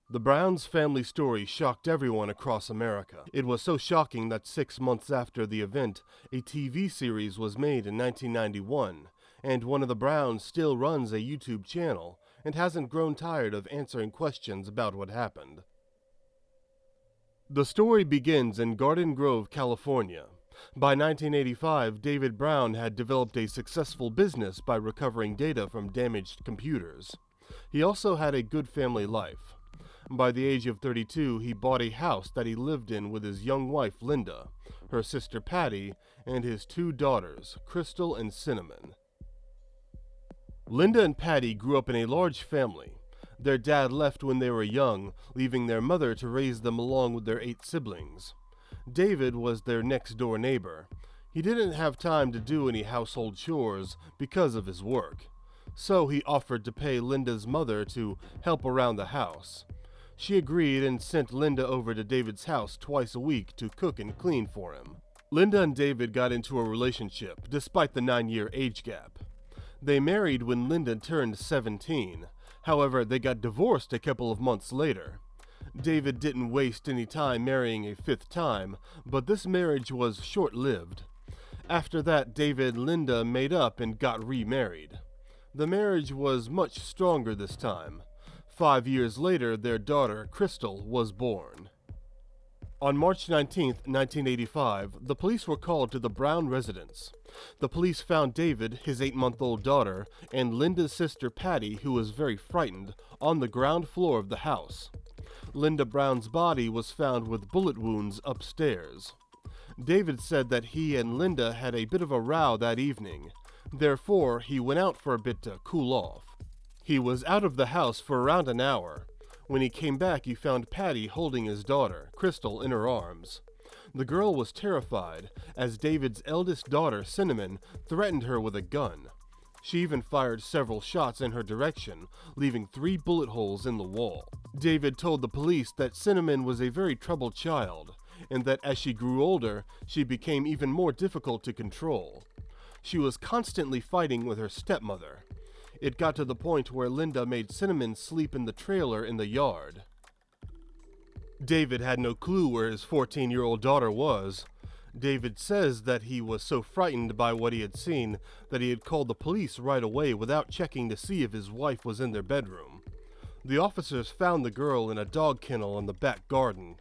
The Browns family story shocked everyone across America. It was so shocking that 6 months after the event, a TV series was made in 1991, and one of the Browns still runs a YouTube channel and hasn't grown tired of answering questions about what happened. The story begins in Garden Grove, California. By 1985, David Brown had developed a successful business by recovering data from damaged computers. He also had a good family life. By the age of 32, he bought a house that he lived in with his young wife, Linda, her sister Patty, and his 2 daughters, Crystal and Cinnamon. Linda and Patty grew up in a large family. Their dad left when they were young, leaving their mother to raise them along with their 8 siblings. David was their next-door neighbor. He didn't have time to do any household chores because of his work, so he offered to pay Linda's mother to help around the house. She agreed and sent Linda over to David's house twice a week to cook and clean for him. Linda and David got into a relationship, despite the 9-year age gap. They married when Linda turned 17. However, they got divorced a couple of months later. David didn't waste any time marrying a 5th time, but this marriage was short-lived. After that, David and Linda made up and got remarried. The marriage was much stronger this time. 5 years later, their daughter, Crystal, was born. On March 19, 1985, the police were called to the Brown residence. The police found David, his 8-month-old daughter, and Linda's sister Patty, who was very frightened, on the ground floor of the house. Linda Brown's body was found with bullet wounds upstairs. David said that he and Linda had a bit of a row that evening. Therefore, he went out for a bit to cool off. He was out of the house for around an hour. When he came back, he found Patty holding his daughter, Crystal, in her arms. The girl was terrified, as David's eldest daughter, Cinnamon, threatened her with a gun. She even fired several shots in her direction, leaving 3 bullet holes in the wall. David told the police that Cinnamon was a very troubled child, and that as she grew older, she became even more difficult to control. She was constantly fighting with her stepmother. It got to the point where Linda made Cinnamon sleep in the trailer in the yard. David had no clue where his 14-year-old daughter was. David says that he was so frightened by what he had seen that he had called the police right away without checking to see if his wife was in their bedroom. The officers found the girl in a dog kennel in the back garden.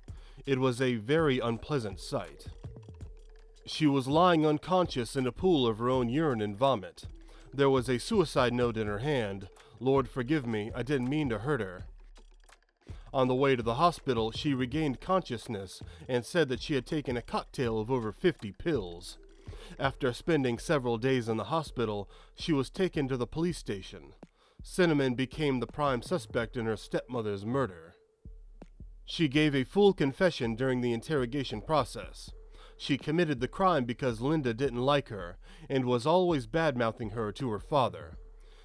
It was a very unpleasant sight. She was lying unconscious in a pool of her own urine and vomit. There was a suicide note in her hand. "Lord, forgive me, I didn't mean to hurt her." On the way to the hospital, she regained consciousness and said that she had taken a cocktail of over 50 pills. After spending several days in the hospital, she was taken to the police station. Cinnamon became the prime suspect in her stepmother's murder. She gave a full confession during the interrogation process. She committed the crime because Linda didn't like her and was always bad-mouthing her to her father.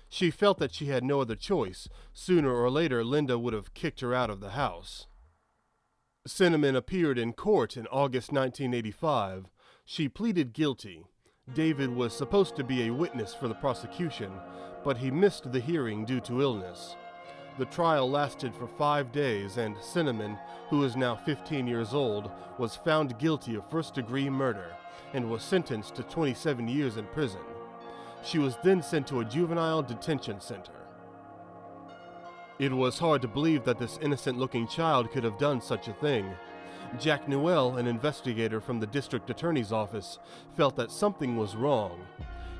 She felt that she had no other choice. Sooner or later, Linda would have kicked her out of the house. Cinnamon appeared in court in August 1985. She pleaded guilty. David was supposed to be a witness for the prosecution, but he missed the hearing due to illness. The trial lasted for 5 days, and Cinnamon, who is now 15 years old, was found guilty of first-degree murder and was sentenced to 27 years in prison. She was then sent to a juvenile detention center. It was hard to believe that this innocent-looking child could have done such a thing. Jack Newell, an investigator from the district attorney's office, felt that something was wrong.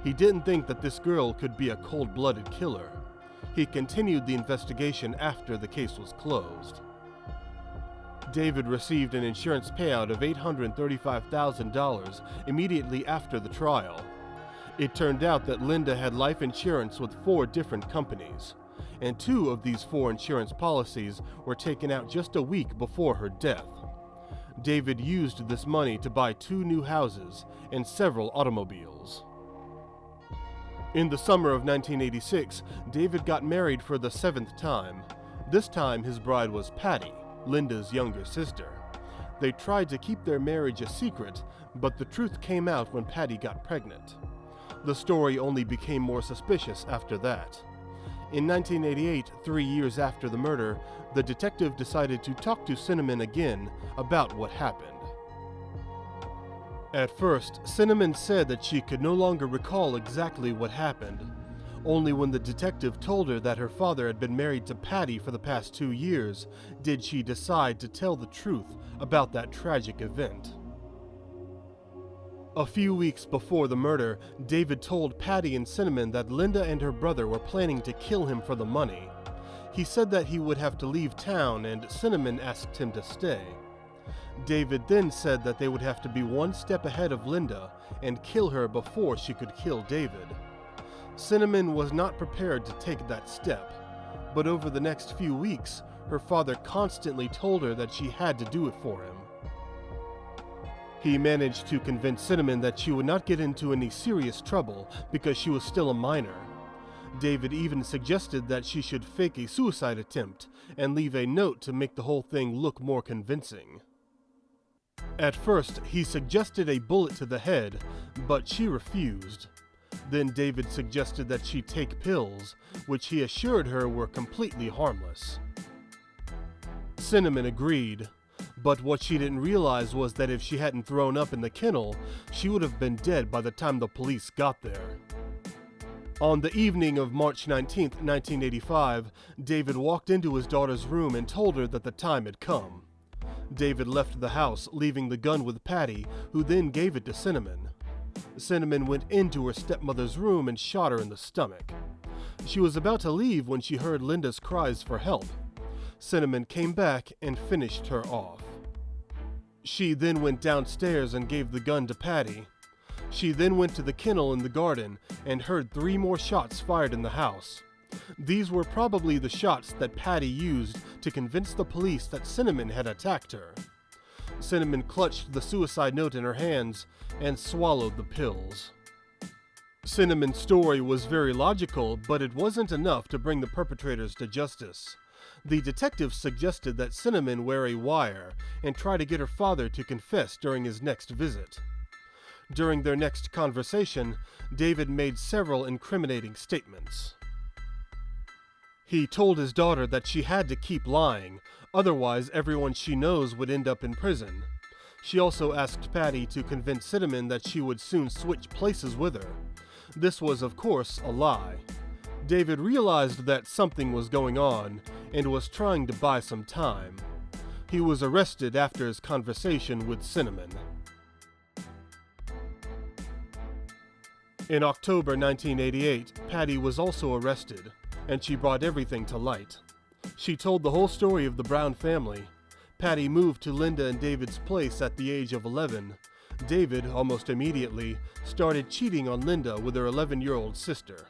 He didn't think that this girl could be a cold-blooded killer. He continued the investigation after the case was closed. David received an insurance payout of $835,000 immediately after the trial. It turned out that Linda had life insurance with 4 different companies, and 2 of these 4 insurance policies were taken out just a week before her death. David used this money to buy 2 new houses and several automobiles. In the summer of 1986, David got married for the 7th time. This time his bride was Patty, Linda's younger sister. They tried to keep their marriage a secret, but the truth came out when Patty got pregnant. The story only became more suspicious after that. In 1988, 3 years after the murder, the detective decided to talk to Cinnamon again about what happened. At first, Cinnamon said that she could no longer recall exactly what happened. Only when the detective told her that her father had been married to Patty for the past 2 years did she decide to tell the truth about that tragic event. A few weeks before the murder, David told Patty and Cinnamon that Linda and her brother were planning to kill him for the money. He said that he would have to leave town, and Cinnamon asked him to stay. David then said that they would have to be one step ahead of Linda and kill her before she could kill David. Cinnamon was not prepared to take that step, but over the next few weeks, her father constantly told her that she had to do it for him. He managed to convince Cinnamon that she would not get into any serious trouble because she was still a minor. David even suggested that she should fake a suicide attempt and leave a note to make the whole thing look more convincing. At first, he suggested a bullet to the head, but she refused. Then David suggested that she take pills, which he assured her were completely harmless. Cinnamon agreed, but what she didn't realize was that if she hadn't thrown up in the kennel, she would have been dead by the time the police got there. On the evening of March 19, 1985, David walked into his daughter's room and told her that the time had come. David left the house, leaving the gun with Patty, who then gave it to Cinnamon. Cinnamon went into her stepmother's room and shot her in the stomach. She was about to leave when she heard Linda's cries for help. Cinnamon came back and finished her off. She then went downstairs and gave the gun to Patty. She then went to the kennel in the garden and heard 3 more shots fired in the house. These were probably the shots that Patty used to convince the police that Cinnamon had attacked her. Cinnamon clutched the suicide note in her hands and swallowed the pills. Cinnamon's story was very logical, but it wasn't enough to bring the perpetrators to justice. The detective suggested that Cinnamon wear a wire and try to get her father to confess during his next visit. During their next conversation, David made several incriminating statements. He told his daughter that she had to keep lying, otherwise everyone she knows would end up in prison. She also asked Patty to convince Cinnamon that she would soon switch places with her. This was, of course, a lie. David realized that something was going on and was trying to buy some time. He was arrested after his conversation with Cinnamon. In October 1988, Patty was also arrested, and she brought everything to light. She told the whole story of the Brown family. Patty moved to Linda and David's place at the age of 11. David, almost immediately, started cheating on Linda with her 11-year-old sister.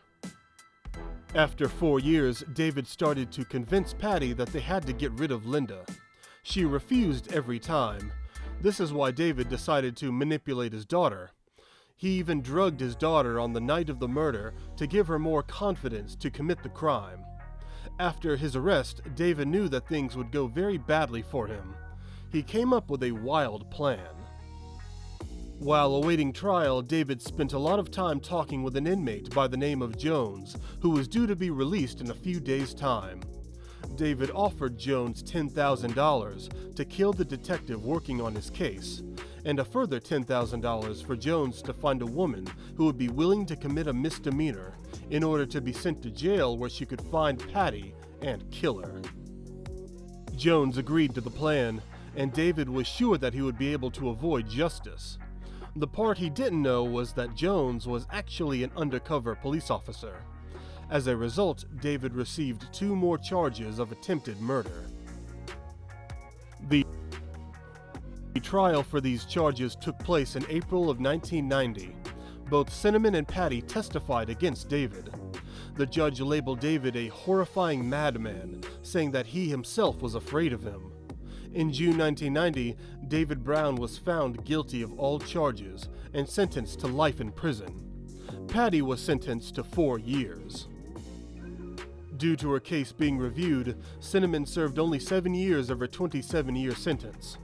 After 4 years, David started to convince Patty that they had to get rid of Linda. She refused every time. This is why David decided to manipulate his daughter. He even drugged his daughter on the night of the murder to give her more confidence to commit the crime. After his arrest, David knew that things would go very badly for him. He came up with a wild plan. While awaiting trial, David spent a lot of time talking with an inmate by the name of Jones, who was due to be released in a few days' time. David offered Jones $10,000 to kill the detective working on his case, and a further $10,000 for Jones to find a woman who would be willing to commit a misdemeanor in order to be sent to jail where she could find Patty and kill her. Jones agreed to the plan, and David was sure that he would be able to avoid justice. The part he didn't know was that Jones was actually an undercover police officer. As a result, David received 2 more charges of attempted murder. The trial for these charges took place in April of 1990. Both Cinnamon and Patty testified against David. The judge labeled David a horrifying madman, saying that he himself was afraid of him. In June 1990, David Brown was found guilty of all charges and sentenced to life in prison. Patty was sentenced to 4 years. Due to her case being reviewed, Cinnamon served only 7 years of her 27-year sentence.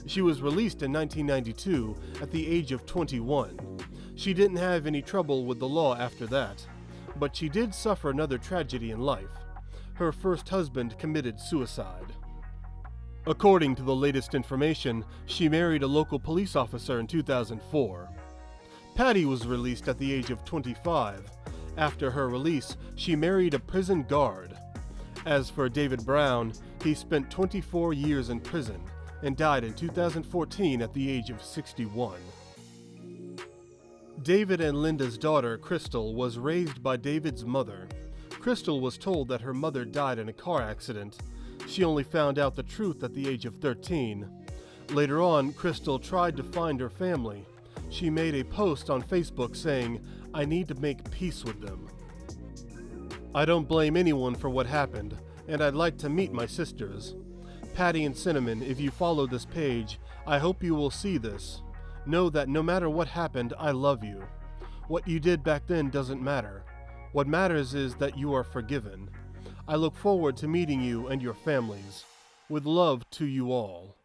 She was released in 1992 at the age of 21. She didn't have any trouble with the law after that. But she did suffer another tragedy in life. Her first husband committed suicide. According to the latest information, she married a local police officer in 2004. Patty was released at the age of 25. After her release, she married a prison guard. As for David Brown, he spent 24 years in prison and died in 2014 at the age of 61. David and Linda's daughter, Crystal, was raised by David's mother. Crystal was told that her mother died in a car accident. She only found out the truth at the age of 13. Later on, Crystal tried to find her family. She made a post on Facebook saying, "I need to make peace with them. I don't blame anyone for what happened, and I'd like to meet my sisters. Patty and Cinnamon, if you follow this page, I hope you will see this. Know that no matter what happened, I love you. What you did back then doesn't matter. What matters is that you are forgiven. I look forward to meeting you and your families. With love to you all."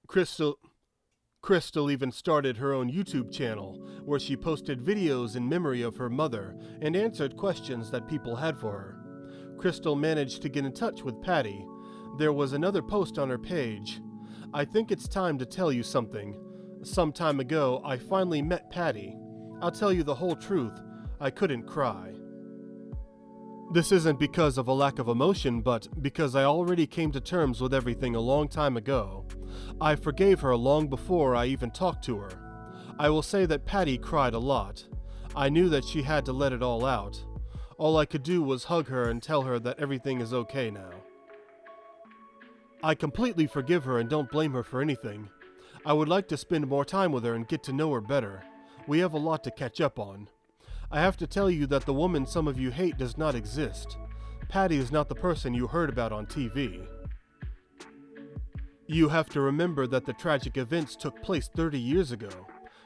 Crystal even started her own YouTube channel, where she posted videos in memory of her mother and answered questions that people had for her. Crystal managed to get in touch with Patty. There was another post on her page. "I think it's time to tell you something. Some time ago, I finally met Patty. I'll tell you the whole truth. I couldn't cry. This isn't because of a lack of emotion, but because I already came to terms with everything a long time ago. I forgave her long before I even talked to her. I will say that Patty cried a lot. I knew that she had to let it all out. All I could do was hug her and tell her that everything is okay now. I completely forgive her and don't blame her for anything. I would like to spend more time with her and get to know her better. We have a lot to catch up on. I have to tell you that the woman some of you hate does not exist. Patty is not the person you heard about on TV. You have to remember that the tragic events took place 30 years ago.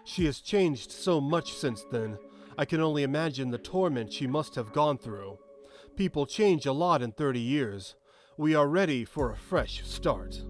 She has changed so much since then. I can only imagine the torment she must have gone through. People change a lot in 30 years. We are ready for a fresh start."